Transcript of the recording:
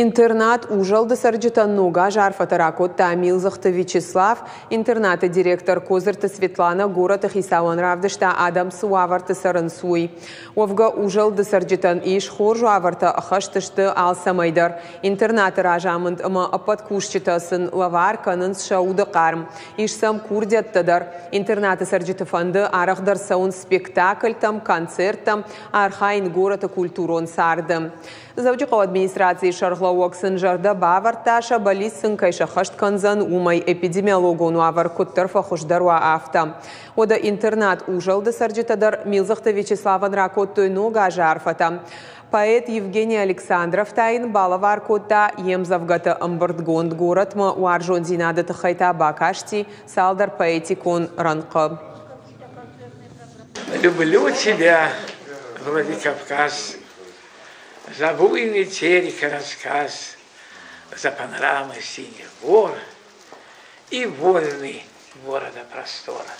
Интернат ужалды сарджитаннуга жарфатаракот Тамилзахта Вячеслав, интерната директор Козырта Светлана, город Хисауан Равдышта Адам Суаварта Сарансуй. Овга ужалды сарджитан иш хоржу аварта ахаштышты алсамайдар. Интернаты ражамынд ама апаткушчитасын лавар канынс шауды қарм. Ишсам курдяттадар. Интернаты сарджитафанды арахдар саун спектакль там, концерт там, архайн город культурон сардым. Завджиқо администрации шархлауак сынжарда баварташа балис сынкайша хашт канзан умай эпидемиологону авар куттарфа хушдарва афта. Ода интернат ужалды сарджитадар Милзахта Вячеславан ракоттой нога жарфата. Поэт Евгений Александров тайн балавар кота емзавгата амбардгонд город ма уаржон зинадата хайта бакашти салдар поэтикон ранка. Люблю тебя, Владикавказ, за буйный терек рассказ, за панорамы синих гор и вольный города простора.